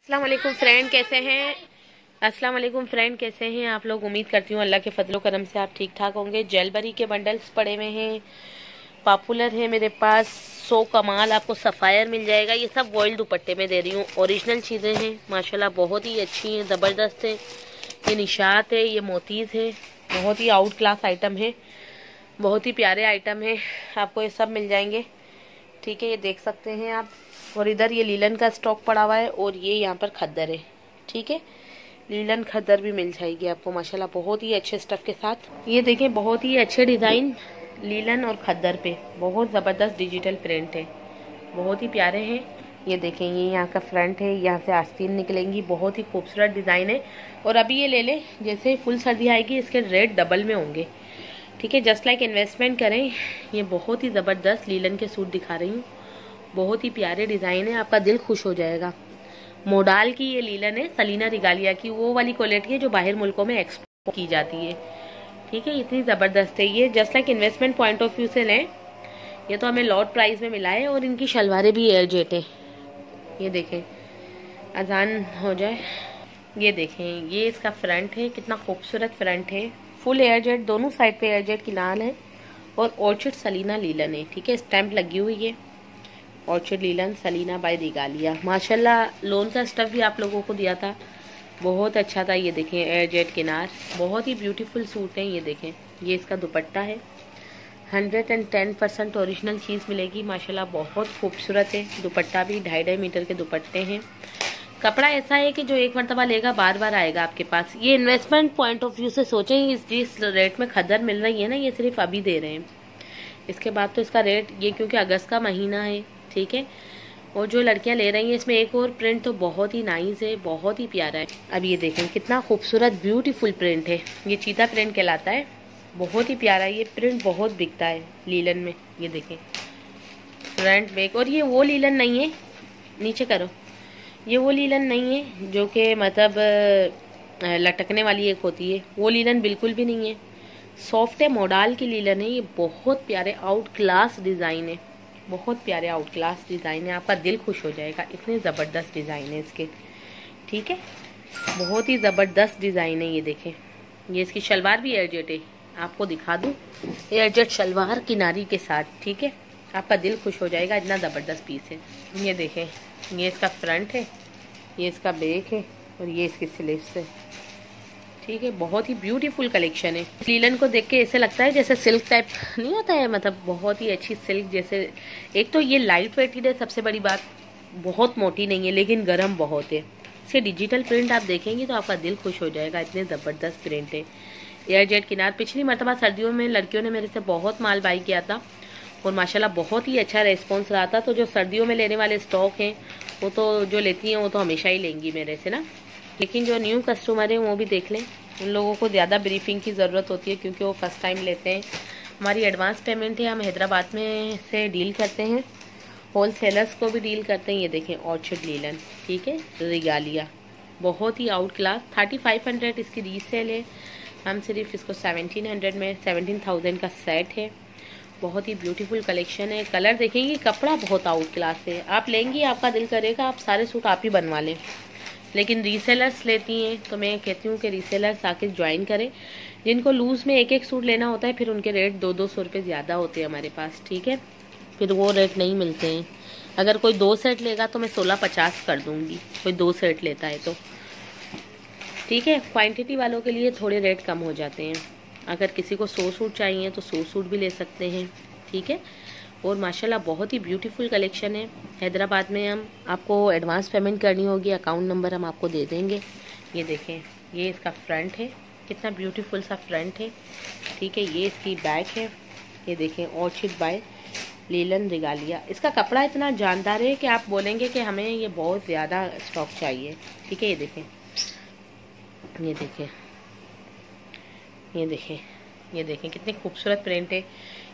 अस्सलाम वालेकुम फ्रेंड, कैसे हैं? अस्सलाम वालेकुम फ्रेंड, कैसे हैं आप लोग? उम्मीद करती हूँ अल्लाह के फजलो करम से आप ठीक ठाक होंगे। जेलबरी के बंडल्स पड़े हुए हैं, पॉपुलर है मेरे पास। सो कमाल आपको सफ़ायर मिल जाएगा। ये सब वॉइल दुपट्टे में दे रही हूँ, ओरिजिनल चीज़ें हैं माशाल्लाह, बहुत ही अच्छी हैं, ज़बरदस्त है। ये निशात है, ये मोतीज़ है, बहुत ही आउट क्लास आइटम है, बहुत ही प्यारे आइटम है। आपको ये सब मिल जाएंगे, ठीक है। ये देख सकते हैं आप। और इधर ये लीलन का स्टॉक पड़ा हुआ है और ये यहाँ पर खद्दर है, ठीक है। लीलन खद्दर भी मिल जाएगी आपको माशाल्लाह, बहुत ही अच्छे स्टफ के साथ। ये देखें, बहुत ही अच्छे डिज़ाइन लीलन और खद्दर पे, बहुत ज़बरदस्त डिजिटल प्रिंट है, बहुत ही प्यारे हैं। ये देखें, ये यहाँ का फ्रंट है, यहाँ से आस्तीन निकलेंगी, बहुत ही खूबसूरत डिज़ाइन है। और अभी ये ले लें, जैसे फुल सर्दी आएगी इसके रेट डबल में होंगे, ठीक है। जस्ट लाइक इन्वेस्टमेंट करें। ये बहुत ही ज़बरदस्त लीलन के सूट दिखा रही हूँ, बहुत ही प्यारे डिज़ाइन है, आपका दिल खुश हो जाएगा। मोडाल की ये लीलन है, सलीना रिगालिया की, वो वाली क्वालिटी है जो बाहर मुल्कों में एक्सपोर्ट की जाती है, ठीक है। इतनी ज़बरदस्त है ये, just like investment point of view से लें। ये तो हमें लॉट प्राइस में मिला है। और इनकी शलवारें भी एयर जेट है। ये देखें, अजान हो जाए। ये देखें, ये इसका फ्रंट है, कितना खूबसूरत फ्रंट है, फुल एयर जेट, दोनों साइड पे एयर जेट की नाल है। और ऑर्चिड सलीना लीलन है, ठीक है, स्टैंप लगी हुई है। ऑर्चिड लीलन सलीना बाय रिगालिया, माशाल्लाह। लोन का स्टफ भी आप लोगों को दिया था, बहुत अच्छा था। ये देखें, एयर जेट किनार, बहुत ही ब्यूटीफुल सूट है। ये देखें, ये इसका दुपट्टा है, 110% ओरिजिनल चीज़ मिलेगी माशाल्लाह, बहुत खूबसूरत है। दुपट्टा भी 2.5 मीटर के दुपट्टे हैं। कपड़ा ऐसा है कि जो एक मरतबा लेगा बार बार आएगा आपके पास। ये इन्वेस्टमेंट पॉइंट ऑफ व्यू से सोचें, इस जिस रेट में खद्दर मिल रही है ना, ये सिर्फ अभी दे रहे हैं, इसके बाद तो इसका रेट, ये क्योंकि अगस्त का महीना है, ठीक है। और जो लड़कियां ले रही हैं, इसमें एक और प्रिंट तो बहुत ही नाइस है, बहुत ही प्यारा है। अब ये देखें, कितना खूबसूरत ब्यूटीफुल प्रिंट है, ये चीता प्रिंट कहलाता है, बहुत ही प्यारा। ये प्रिंट बहुत बिकता है लीलन में। ये देखें, फ्रंट बैक। और ये वो लीलन नहीं है, नीचे करो, ये वो लीलन नहीं है जो कि मतलब लटकने वाली एक होती है, वो लीलन बिल्कुल भी नहीं है। सॉफ्ट है, मोडाल की लीलन है। ये बहुत प्यारे आउट क्लास डिज़ाइन है, बहुत प्यारे आउट क्लास डिज़ाइन है, आपका दिल खुश हो जाएगा, इतने ज़बरदस्त डिज़ाइन है इसके, ठीक है। बहुत ही ज़बरदस्त डिज़ाइन है। ये देखें, ये इसकी शलवार भी एयरजेट है, आपको दिखा दूँ, एयरजेट शलवार किनारी के साथ, ठीक है। आपका दिल खुश हो जाएगा, इतना ज़बरदस्त पीस है। ये देखें, ये इसका फ्रंट है, ये इसका बैक है, और ये इसकी स्लीव्स है, ठीक है। बहुत ही ब्यूटीफुल कलेक्शन है। लीलन को देख के ऐसे लगता है जैसे सिल्क टाइप नहीं होता है, मतलब बहुत ही अच्छी सिल्क जैसे। एक तो ये लाइट वेटेड है, सबसे बड़ी बात, बहुत मोटी नहीं है, लेकिन गर्म बहुत है। इसके डिजिटल प्रिंट आप देखेंगे तो आपका दिल खुश हो जाएगा, इतने ज़बरदस्त प्रिंट है। एयर जेट किनार, पिछली मरतबा सर्दियों में लड़कियों ने मेरे से बहुत माल बाई किया था और माशाल्लाह बहुत ही अच्छा रेस्पॉन्स रहा था। तो जो सर्दियों में लेने वाले स्टॉक हैं, वो तो जो लेती हैं वो तो हमेशा ही लेंगी मेरे से ना, लेकिन जो न्यू कस्टमर हैं वो भी देख लें, उन लोगों को ज़्यादा ब्रीफिंग की ज़रूरत होती है क्योंकि वो फर्स्ट टाइम लेते हैं। हमारी एडवांस पेमेंट है, हम हैदराबाद में से डील करते हैं, होल सेलर्स को भी डील करते हैं। ये देखें, ऑर्चिड लीलन, ठीक है, रिगालिया, बहुत ही आउट क्लास। 3500 इसकी रीसेल है, हम सिर्फ इसको 1700 में, 17,000 का सेट है। बहुत ही ब्यूटीफुल कलेक्शन है। कलर देखेंगे, कपड़ा बहुत आउट क्लास है, आप लेंगी आपका दिल करेगा आप सारे सूट आप ही बनवा लें। लेकिन रीसेलर्स लेती हैं तो मैं कहती हूँ कि रीसेलर्स आके ज्वाइन करें। जिनको लूज़ में एक एक सूट लेना होता है, फिर उनके रेट 200-200 रुपये ज़्यादा होते हैं हमारे पास, ठीक है, फिर वो रेट नहीं मिलते हैं। अगर कोई 2 सेट लेगा तो मैं 1650 कर दूँगी, कोई 2 सेट लेता है तो, ठीक है। क्वांटिटी वालों के लिए थोड़े रेट कम हो जाते हैं। अगर किसी को 100 सूट चाहिए तो 100 सूट भी ले सकते हैं, ठीक है। और माशाल्लाह बहुत ही ब्यूटीफुल कलेक्शन है। हैदराबाद में हम आपको एडवांस पेमेंट करनी होगी, अकाउंट नंबर हम आपको दे देंगे। ये देखें, ये इसका फ्रंट है, कितना ब्यूटीफुल सा फ्रंट है, ठीक है। ये इसकी बैक है, ये देखें, ऑर्चिड बाय लीलन रिगालिया। इसका कपड़ा इतना जानदार है कि आप बोलेंगे कि हमें ये बहुत ज़्यादा स्टॉक चाहिए, ठीक है। ये देखें, ये देखें, ये देखें, ये देखें, कितने खूबसूरत प्रिंट है।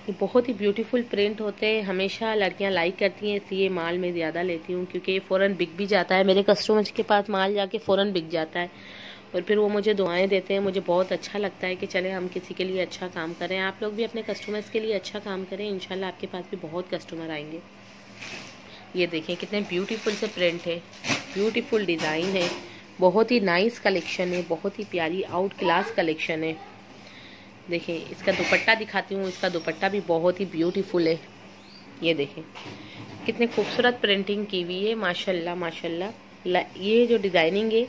ये बहुत ही ब्यूटीफुल प्रिंट होते हैं, हमेशा लड़कियां लाइक करती हैं, इसलिए माल मैं ज़्यादा लेती हूँ क्योंकि ये फ़ौरन बिक भी जाता है। मेरे कस्टमर्स के पास माल जाके फ़ौरन बिक जाता है और फिर वो मुझे दुआएं देते हैं। मुझे बहुत अच्छा लगता है कि चले हम किसी के लिए अच्छा काम करें। आप लोग भी अपने कस्टमर्स के लिए अच्छा काम करें, इंशाल्लाह आपके पास भी बहुत कस्टमर आएंगे। ये देखें, कितने ब्यूटीफुल से प्रिंट है, ब्यूटीफुल डिज़ाइन है, बहुत ही नाइस कलेक्शन है, बहुत ही प्यारी आउट क्लास कलेक्शन है। देखें इसका दुपट्टा दिखाती हूँ, इसका दुपट्टा भी बहुत ही ब्यूटीफुल है। ये देखें कितने खूबसूरत प्रिंटिंग की हुई है, माशाल्लाह माशाल्लाह। ये जो डिज़ाइनिंग है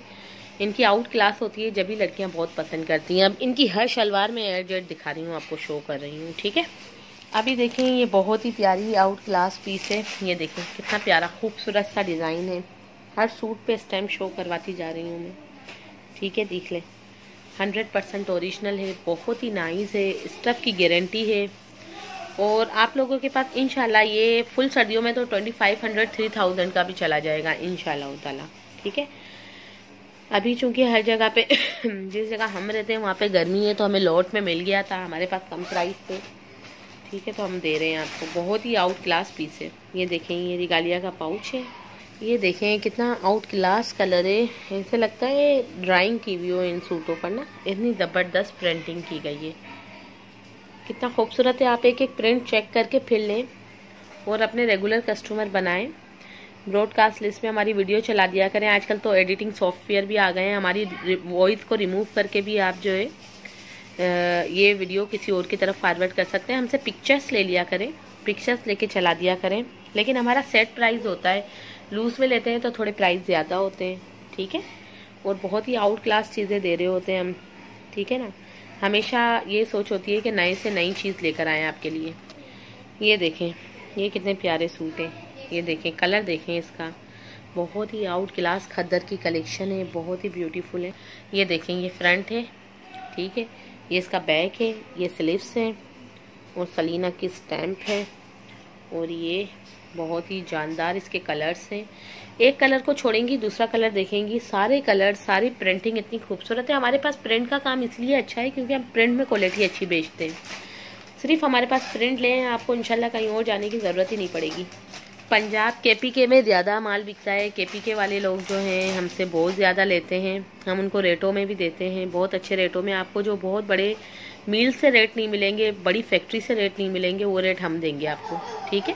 इनकी आउट क्लास होती है, जब भी लड़कियां बहुत पसंद करती हैं। अब इनकी हर शलवार में एयर जेट दिखा रही हूँ, आपको शो कर रही हूँ, ठीक है। अभी देखें ये बहुत ही प्यारी आउट क्लास पीस है। ये देखें कितना प्यारा खूबसूरत सा डिज़ाइन है। हर सूट पे स्टैम्प शो करवाती जा रही हूँ मैं, ठीक है। देख लें 100% ओरिजिनल है, बहुत ही नाइस है, स्टफ की गारंटी है। और आप लोगों के पास इंशाल्लाह ये फुल सर्दियों में तो 2500-3000 का भी चला जाएगा इंशाल्लाह ताला, ठीक है। अभी चूंकि हर जगह पे जिस जगह हम रहते हैं वहाँ पे गर्मी है, तो हमें लॉट में मिल गया था हमारे पास कम प्राइस पे, ठीक है, तो हम दे रहे हैं आपको। बहुत ही आउट क्लास पीस है। ये देखें ये रिगालिया का पाउच है। ये देखें कितना आउट क्लास कलर है, ऐसे लगता है ड्राइंग की हुई हो इन सूटों पर ना, इतनी ज़बरदस्त प्रिंटिंग की गई है, कितना खूबसूरत है। आप एक एक प्रिंट चेक करके फिर लें और अपने रेगुलर कस्टमर बनाएं। ब्रॉडकास्ट लिस्ट में हमारी वीडियो चला दिया करें। आजकल तो एडिटिंग सॉफ्टवेयर भी आ गए हैं, हमारी वॉइस को रिमूव करके भी आप जो है ये वीडियो किसी और की तरफ फॉरवर्ड कर सकते हैं। हमसे पिक्चर्स ले लिया करें, पिक्चर्स लेके चला दिया करें, लेकिन हमारा सेट प्राइस होता है। लूज में लेते हैं तो थोड़े प्राइस ज़्यादा होते हैं, ठीक है। और बहुत ही आउट क्लास चीज़ें दे रहे होते हैं हम, ठीक है ना। हमेशा ये सोच होती है कि नए से नई चीज़ लेकर आएँ आपके लिए। ये देखें ये कितने प्यारे सूट हैं। ये देखें कलर देखें इसका, बहुत ही आउट क्लास खद्दर की कलेक्शन है, बहुत ही ब्यूटीफुल है। ये देखें ये फ्रंट है, ठीक है, ये इसका बैक है, ये स्लीव्स है और सलीना की स्टैम्प है। और ये बहुत ही जानदार इसके कलर्स हैं। एक कलर को छोड़ेंगी दूसरा कलर देखेंगी, सारे कलर सारी प्रिंटिंग इतनी खूबसूरत है। हमारे पास प्रिंट का काम इसलिए अच्छा है क्योंकि हम प्रिंट में क्वालिटी अच्छी बेचते हैं। सिर्फ हमारे पास प्रिंट लें, आपको इंशाल्लाह कहीं और जाने की ज़रूरत ही नहीं पड़ेगी। पंजाब KPK में ज़्यादा माल बिकता है। KPK वाले लोग जो हैं हमसे बहुत ज़्यादा लेते हैं, हम उनको रेटों में भी देते हैं, बहुत अच्छे रेटों में। आपको जो बहुत बड़े मील से रेट नहीं मिलेंगे, बड़ी फैक्ट्री से रेट नहीं मिलेंगे, वो रेट हम देंगे आपको, ठीक है।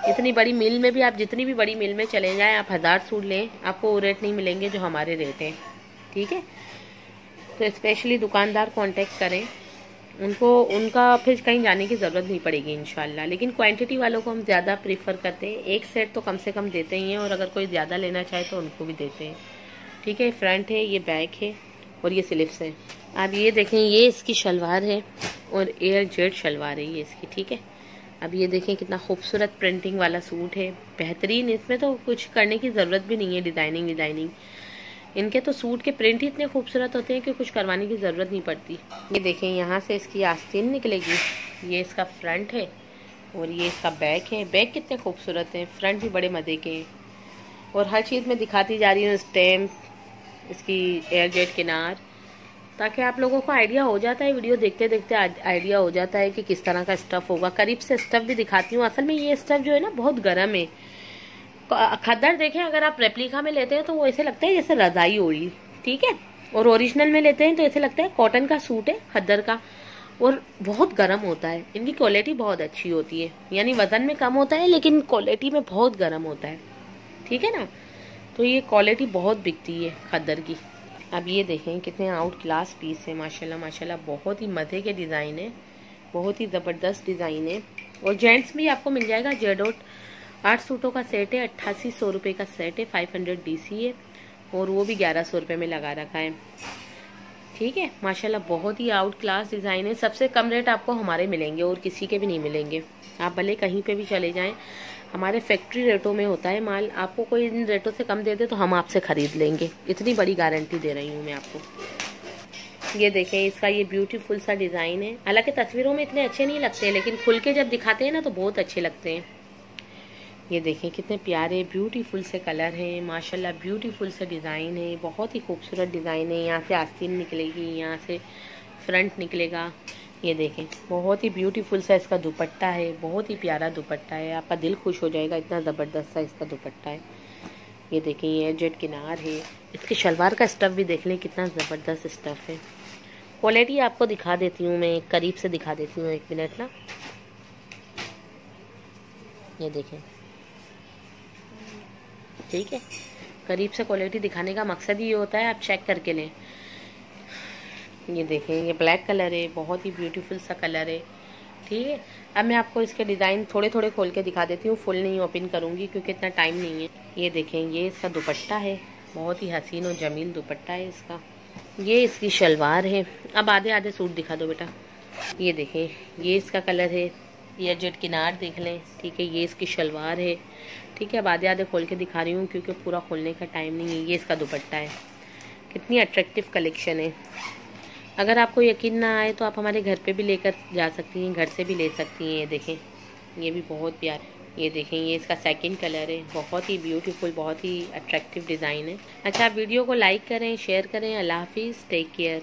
इतनी बड़ी मिल में भी आप जितनी भी बड़ी मिल में चले जाएं, आप 1000 सूट लें, आपको वो रेट नहीं मिलेंगे जो हमारे रेट हैं, ठीक है। तो स्पेशली दुकानदार कांटेक्ट करें, उनका फिर कहीं जाने की ज़रूरत नहीं पड़ेगी इंशाल्लाह। लेकिन क्वांटिटी वालों को हम ज़्यादा प्रीफर करते हैं, एक सेट तो कम से कम देते ही हैं, और अगर कोई ज़्यादा लेना चाहे तो उनको भी देते हैं, ठीक है। फ्रंट है, ये बैक है और ये स्लीव्स है। अब ये देखें ये इसकी शलवार है और एयर जेट शलवार है ये इसकी, ठीक है। अब ये देखें कितना खूबसूरत प्रिंटिंग वाला सूट है, बेहतरीन। इसमें तो कुछ करने की ज़रूरत भी नहीं है, डिज़ाइनिंग इनके तो सूट के प्रिंट ही इतने खूबसूरत होते हैं कि कुछ करवाने की ज़रूरत नहीं पड़ती। ये देखें यहाँ से इसकी आस्तीन निकलेगी, ये इसका फ्रंट है और ये इसका बैक है। बैक कितने खूबसूरत हैं, फ्रंट भी बड़े मज़े के हैं। और हर चीज़ में दिखाती जा रही हूँ, स्टैम्प, इसकी एयर जेट किनार, ताकि आप लोगों को आइडिया हो जाता है, वीडियो देखते देखते आइडिया हो जाता है कि किस तरह का स्टफ़ होगा। करीब से स्टफ़ भी दिखाती हूँ। असल में ये स्टफ़ जो है ना बहुत गर्म है। खद्दर देखें अगर आप रेप्लिका में लेते हैं तो वो ऐसे लगता है जैसे रजाई ओढ़ी, ठीक है। और ओरिजिनल में लेते हैं तो ऐसे लगता है कॉटन का सूट है खद्दर का, और बहुत गर्म होता है। इनकी क्वालिटी बहुत अच्छी होती है, यानी वजन में कम होता है लेकिन क्वालिटी में बहुत गर्म होता है, ठीक है ना। तो ये क्वालिटी बहुत बिकती है खद्दर की। अब ये देखें कितने आउट क्लास पीस है, माशाल्लाह माशाल्लाह, बहुत ही मज़े के डिज़ाइन है, बहुत ही ज़बरदस्त डिज़ाइन है। और जेंट्स भी आपको मिल जाएगा। जेडोट 8 सूटों का सेट है, 8800 रुपये का सेट है, 500 DC है, और वो भी 1100 रुपये में लगा रखा है, ठीक है। माशाल्लाह बहुत ही आउट क्लास डिज़ाइन है। सबसे कम रेट आपको हमारे मिलेंगे और किसी के भी नहीं मिलेंगे। आप भले कहीं पे भी चले जाएं, हमारे फैक्ट्री रेटों में होता है माल। आपको कोई इन रेटों से कम दे दे तो हम आपसे ख़रीद लेंगे, इतनी बड़ी गारंटी दे रही हूँ मैं आपको। ये देखें इसका ये ब्यूटीफुल सा डिज़ाइन है। हालांकि तस्वीरों में इतने अच्छे नहीं लगते, लेकिन खुल के जब दिखाते हैं ना तो बहुत अच्छे लगते हैं। ये देखें कितने प्यारे ब्यूटीफुल से कलर हैं, माशाल्लाह ब्यूटीफुल से डिज़ाइन है, बहुत ही खूबसूरत डिज़ाइन है। यहाँ से आस्तीन निकलेगी, यहाँ से फ्रंट निकलेगा। ये देखें बहुत ही ब्यूटीफुल सा इसका दुपट्टा है, बहुत ही प्यारा दुपट्टा है, आपका दिल खुश हो जाएगा, इतना ज़बरदस्त सा इसका दुपट्टा है। ये देखें ये जेट किनार है। इसके शलवार का स्टफ़ भी देख लें कितना ज़बरदस्त स्टफ़ है। क्वालिटी आपको दिखा देती हूँ मैं, करीब से दिखा देती हूँ, 1 मिनट ना। ये देखें, ठीक है, करीब से क्वालिटी दिखाने का मकसद ही ये होता है, आप चेक करके लें। ये देखें, ये ब्लैक कलर है, बहुत ही ब्यूटीफुल सा कलर है। ठीक है, अब मैं आपको इसके डिज़ाइन थोड़े थोड़े खोल के दिखा देती हूँ, फुल नहीं ओपन करूँगी क्योंकि इतना टाइम नहीं है। ये देखें, ये इसका दुपट्टा है, बहुत ही हसीन और जमील दुपट्टा है इसका। ये इसकी शलवार है। अब आधे आधे सूट दिखा दो बेटा। ये देखें, ये इसका कलर है, ये जेट किनार देख लें। ठीक है, ये इसकी शलवार है। ठीक है, अब आधे आधे खोल के दिखा रही हूँ क्योंकि पूरा खोलने का टाइम नहीं है। ये इसका दुपट्टा है। कितनी अट्रैक्टिव कलेक्शन है। अगर आपको यकीन ना आए तो आप हमारे घर पे भी लेकर जा सकती हैं, घर से भी ले सकती हैं। ये देखें, ये भी बहुत प्यारा। ये देखें, ये इसका सेकंड कलर है, बहुत ही ब्यूटीफुल, बहुत ही अट्रैक्टिव डिज़ाइन है। अच्छा, आप वीडियो को लाइक करें, शेयर करें। अल्लाह हाफिज़, टेक केयर।